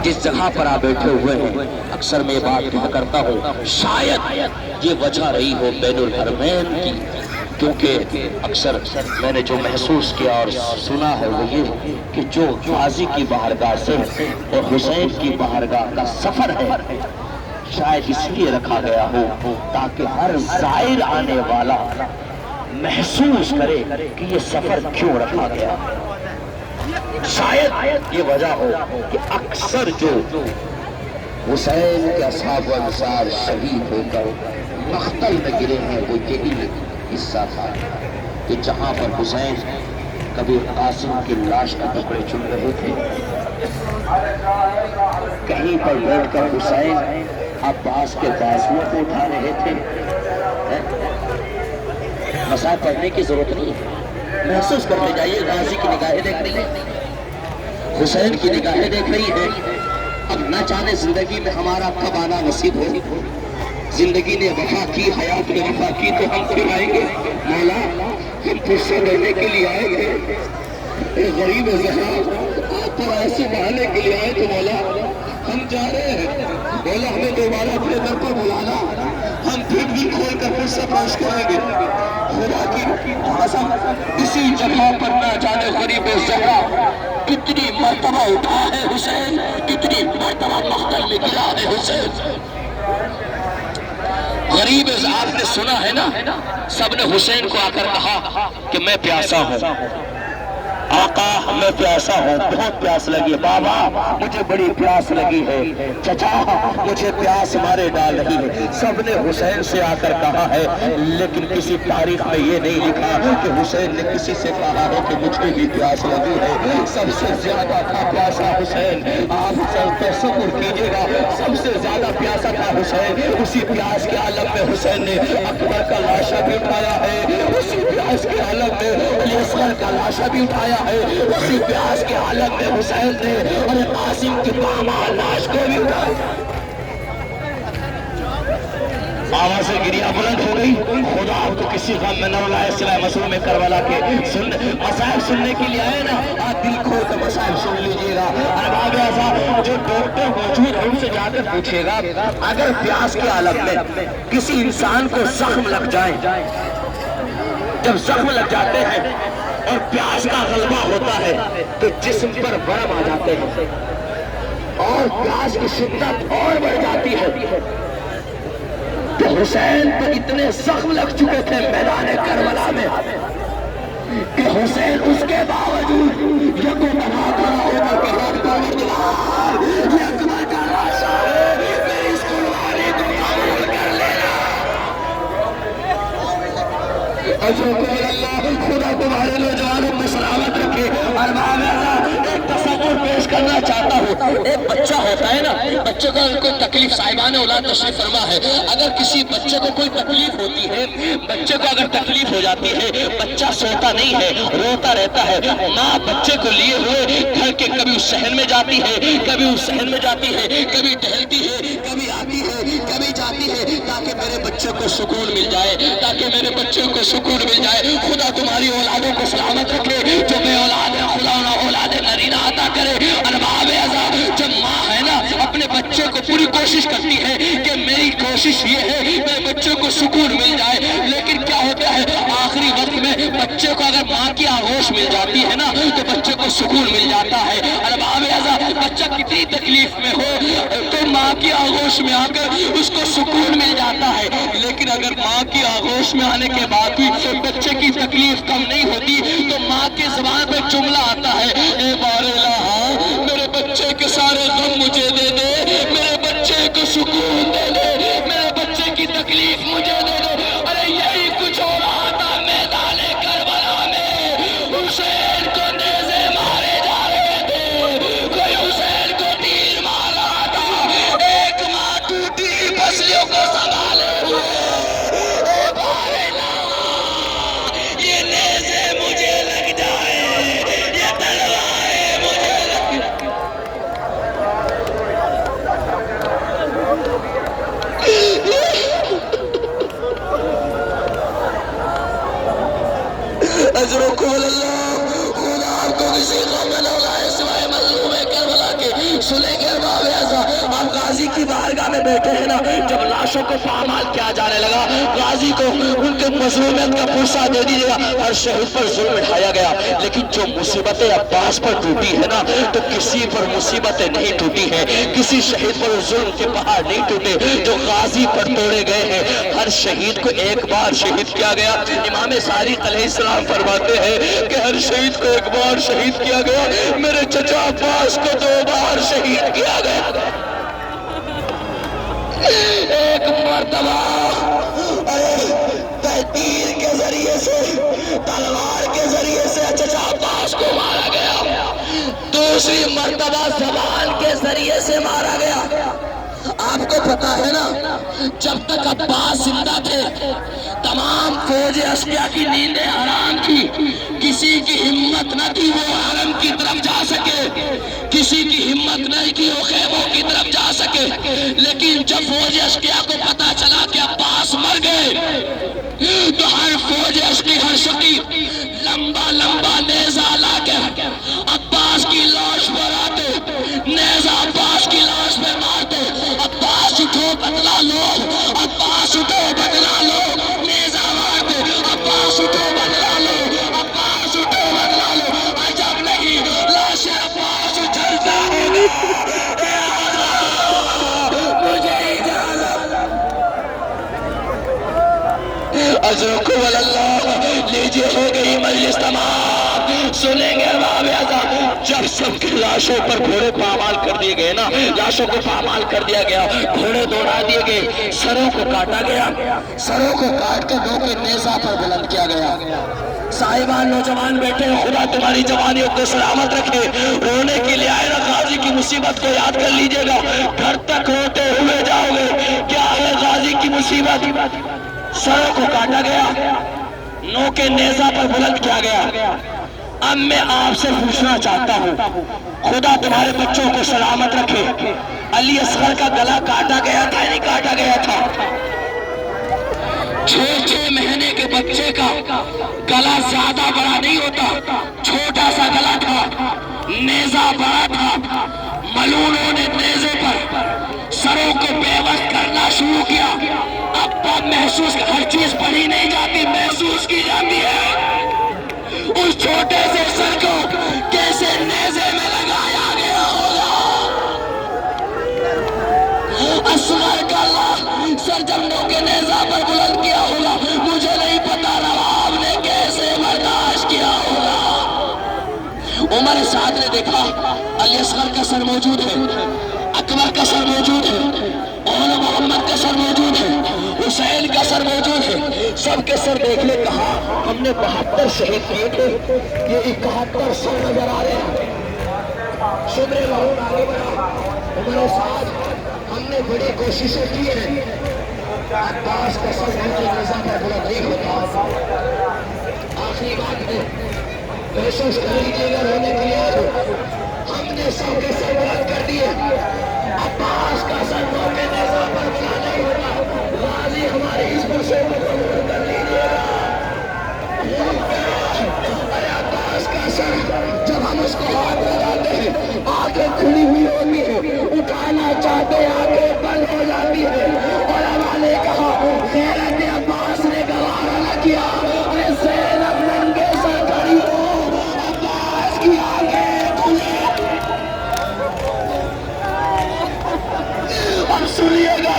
جس جگہ پر آپ بیٹھے ہوئے ہیں اکثر میں یہ بات کہا کرتا ہوں شاید یہ وجہ رہی ہو بین الحرمین کی، کیونکہ اکثر میں نے جو محسوس کیا اور سنا ہے وہ یہ کہ جو غازی کی بارگاہ سے اور حسین کی بارگاہ کا سفر ہے شاید اس لیے رکھا گیا ہو تاکہ ہر زائر آنے والا محسوس کرے کہ یہ سفر کیوں رکھا گیا۔ شاید یہ وجہ ہو کہ اکثر جو حسین کے اصحاب و انصار شہید ہو کر مقتل میں گرے ہیں وہ یہی حصہ تھا کہ جہاں پر حسین کبھی قاسم کی لاش کا ٹکڑے چن رہے تھے، کہیں پر بیٹھ کر حسین عباس کے بازوؤں کو اٹھا رہے تھے۔ مسائل پڑھنے کی ضرورت نہیں ہے، محسوس کرتے جائیے۔ غازی کی نگاہیں دیکھ رہی ہیں، حسین کی نگاہیں دیکھ رہی ہیں۔ اب نہ جانے زندگی میں ہمارا کب آنا نصیب ہو۔ زندگی نے وفا کی، حیات نے وفا کی تو ہم پھر آئیں گے۔ مولا ہم پھر سے لڑنے کے لیے آئے تھے، ایک غریب زہرا آپ تو ایسے بہانے کے لیے آئے تھے۔ مولا ہم جا رہے ہیں، مولا ہمیں دوبارہ اپنے در پر بلانا، ہم پھر بھی کھول کر پھر سے پیش کریں گے۔ خدا کی قسم اسی جگہ پر نہ جانے غریب زہرا کتنی مرتبہ اٹھا ہے حسین، کتنی مرتبہ مقتل میں گرا ہے حسین۔ غریب آپ نے سنا ہے نا، سب نے حسین کو آ کر کہا کہ میں پیاسا ہوں آقا، میں پیاسا ہوں، بہت پیاس لگی ہے، بابا مجھے بڑی پیاس لگی ہے، چچا مجھے پیاس مارے ڈال رہی ہے۔ سب نے حسین سے آ کر کہا ہے، لیکن کسی تاریخ میں یہ نہیں لکھا کہ حسین نے کسی سے کہا ہے کہ مجھے بھی پیاس لگی ہے۔ سب سے زیادہ تھا پیاسا حسین، آپ تصور کیجئے گا، سب سے زیادہ پیاسا تھا حسین۔ اسی پیاس کے عالم میں حسین نے اکبر کا لاشا بھی اٹھایا ہے، اسی پیاس کے عالم میں علی اصغر کا لاشا بھی اٹھایا ہے، اسی پیاس کے عالم میں حسین نے اور قاسم کی پامال لاش کو بھی اٹھایا۔ آوازیں گریا بلند ہو گئی، خدا آپ کو کسی غم میں نہ رلائے، سلائے مسلم کربلا کے مسائل سننے کے لیے آئے نا، آپ دل کھول کر مسائل سن لیجئے گا۔ ارباب اعضاء جو ڈاکٹر موجود ہے ان سے جا کر پوچھے گا، اگر پیاس کے عالم میں کسی انسان کو زخم لگ جائے، جب زخم لگ جاتے ہیں اور پیاس کا غلبہ ہوتا ہے تو جسم پر ورم آ جاتے ہیں اور پیاس کی شدت اور بڑھ جاتی ہے۔ تو حسین تو اتنے زخم لگ چکے تھے میدان کربلا میں کہ حسین اس کے باوجود یکو تنہا کھڑا ہو کر کے ہاتھ پاور دلال، یہ اکبر کا لاشا ہے، میری اس قربانی کو قبول کر لینا۔ اللہ خدا تمہارے نوجوانوں میں سلامت رکھے۔ ارباب اعضاء ایک تصور پیش کرنا چاہتا ہوں، ایک بچہ ہوتا ہے نا، بچے کو اگر کوئی تکلیف، صاحبان اولاد تشریف فرما ہے، اگر کسی بچے کو کوئی تکلیف ہوتی ہے، بچے کو اگر تکلیف ہو جاتی ہے، بچہ سوتا نہیں ہے، روتا رہتا ہے، ماں بچے کو لیے ہوئے گھر کے کبھی اس صحن میں جاتی ہے، کبھی اس صحن میں جاتی ہے، کبھی ٹہلتی ہے، کبھی آتی ہے، کبھی جاتی ہے، تاکہ میرے بچے کو سکون مل جائے، تاکہ میرے بچے کو سکون مل جائے۔ خدا تمہاری اولادوں کو سلامت رکھے، جو بے اولاد ہے خدا انہیں اولاد نرینہ عطا کرے۔ ارباب اعضاء جب ماں ہے نا اپنے بچے کو پوری کوشش کرتی ہے کہ میری کوشش یہ ہے میرے بچے کو سکون مل جائے، لیکن کیا ہوتا ہے آخری وقت میں بچے کو اگر ماں کی آغوش مل جاتی ہے نا تو بچے کو سکون مل جاتا ہے۔ ارباب اعضاء بچہ کتنی تکلیف میں ہو تو ماں کی آغوش میں آ کر اس کو سکون مل جاتا ہے، لیکن اگر ماں کی آغوش میں آنے کے بعد بھی بچے کی تکلیف کم نہیں ہوتی تو ماں کی زبان پہ جملہ آتا ہے، اے بار الہ میرے بچے کے سارے غم مجھے دے دے، میرے بچے کو سکون دے دے، میرے بچے کی تکلیف مجھے دے دے۔ ارے یہی کچھ ہو رہا تھا میدان کربلا میں، حسین کو نیزے مارے جا رہے تھے، کوئی حسین کو تیر مار رہا تھا، ایک ماں ٹوٹی پسلیوں کو سنبھالے ہوئے، اے بار الہ یہ نیزے مجھے لگ جائے، یہ تلواریں مجھے لگ لیکن امام اعظم آپ غازی کی بارگاہ میں بیٹھے ہیں نا، جب لاشوں کو پامال کیا جانے لگا، غازی کو ان کے مظلومیت کا پرسہ دے دیجیے گا، ہر شہید پر ظلم اٹھایا گیا، لیکن جو مصیبتیں عباس پر ٹوٹی ہے نا، تو کسی پر مصیبتیں نہیں ٹوٹی ہیں، کسی شہید پر ظلم کے پہاڑ نہیں ٹوٹے جو غازی پر توڑے گئے ہیں۔ ہر شہید کو ایک بار شہید کیا گیا۔ امام صادق علیہ السلام فرماتے ہیں کہ ہر شہید کو ایک بار شہید کیا گیا، میرے چچا عباس کو 2 بار شہید کیا گیا۔ ایک مرتبہ تیر کے ذریعے سے، تلوار کے ذریعے سے چچا عباس کو مارا گیا، دوسری مرتبہ زبان کے ذریعے سے مارا گیا۔ آپ کو پتا ہے نا، جب تک عباس زندہ تھے تمام فوج اشقیاء کی نیندیں حرام تھی، کسی کی ہمت نہ تھی وہ حرم کی طرف جا سکے، کسی کی ہمت نہیں تھی وہ خیموں کی طرف جا سکے، لیکن جب فوج اشقیاء کو پتا چلا کہ عباس مر گئے تو ہر فوج اشقی، ہر شقی لمبا لمبا نیزہ لا کے عباس کی لاش پر آتے، نیزہ عباس کی لاش پہ مارتے، عباس اٹھو بدلا لو، عباس اٹھو بدلا لو، نیزہ مارتے، عباس اٹھو بدلا لو، عباس اٹھو بدلا لو۔ عجب نہیں لاش عباس اچھلتا ہوگا، اے آقا مجھے اجازت، اجرکم اللہ، لیجیے ہو گئی مجلس تمام، سنیں گے امام اعظم جب سب کی لاشوں پر گھوڑے پامال کر دیے گئے نا، لاشوں کو پامال کر دیا گیا، گھوڑے دوڑا دیے گئے، سروں کو کاٹا گیا، سروں کو کاٹ کے دو کے نیزہ پر بلند کیا گیا۔ صاحبان نوجوان بیٹھے ہیں، خدا تمہاری جوانیوں کو سلامت رکھے، رونے کے لیے آئے نا غازی کی مصیبت کو یاد کر لیجئے گا، گھر تک روتے ہوئے جاؤ گے۔ کیا ہے غازی کی مصیبت؟ سروں کو کاٹا گیا، نو کے نیزہ پر بلند کیا گیا۔ اب میں آپ سے پوچھنا چاہتا ہوں، خدا تمہارے بچوں کو سلامت رکھے، علی اصغر کا گلا کاٹا گیا تھا یا نہیں کاٹا گیا تھا؟ 6 مہینے کے بچے کا گلا زیادہ بڑا نہیں ہوتا، چھوٹا سا گلا تھا، نیزہ بڑا تھا، ملونوں نے نیزے پر سروں کو بے وقت کرنا شروع کیا۔ اب محسوس، ہر چیز پڑھی نہیں جاتی، محسوس کی جاتی ہے۔ اس چھوٹے سے سر کو کیسے نیزے میں لگایا گیا ہوگا؟ اصغر کا سر جب نو کے نیزہ پر بلند کیا ہوگا، مجھے نہیں پتا نواب نے کیسے برداشت کیا ہوگا۔ عمر سعد نے دیکھا علی اصغر کا سر موجود ہے، اکبر کا سر موجود ہے، اور محمد کا سر موجود ہے، حسین کا سر موجود ہے، سب کے سر دیکھنے کہا ہم نے 72 شہید دیکھے، یہ 71 سر نظر آ رہے ہیں۔ شبر لہون آگے بڑھا، عمر سعد ہم نے بڑی کوششیں کی ہیں، عباس کا سر نیزہ پر بلند نہیں ہوتا۔ آخری بات ہے، محسوس کر لیجیے گا رونے کے لیے، ہم نے سب کے سر بلند کر دیے، عباس کا سر نو کے نیزہ پر بلند نہیں ہوتا۔ غازی ہماری اس مسئلے کو قبول کر لیجیے گا، ارے عباس کا سر جب ہم اس کو ہاتھ لگاتے ہیں آنکھیں کھلی ہوئی ہوتی ہیں، اٹھانا چاہتے ہیں آنکھیں بند ہو جاتی ہیں، اور ہمارے کہا غیرت عباس نے گوارا نہ کیا، ارے زینب ننگے سر کھڑی ہو، عباس کی آنکھیں کھلے۔ اب سنیے گا،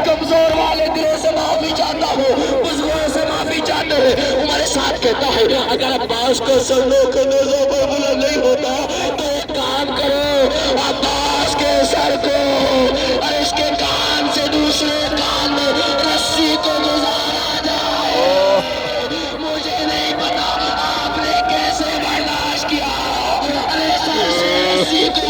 کمزور والے دلوں سے معافی چاہتا ہوں، بزرگوں سے معافی چاہتے ہیں۔ ہمارے ساتھ کہتا ہے اگر عباس کو سر نو کے نیزہ پر بلند نہیں ہوتا تو ایک کام کرو، عباس کے سر کو اور اس کے کان سے دوسرے کان میں رسی کو گزارا جائے۔ مجھے نہیں پتا آپ نے کیسے برداشت کیا، ارے سر سے رسی کو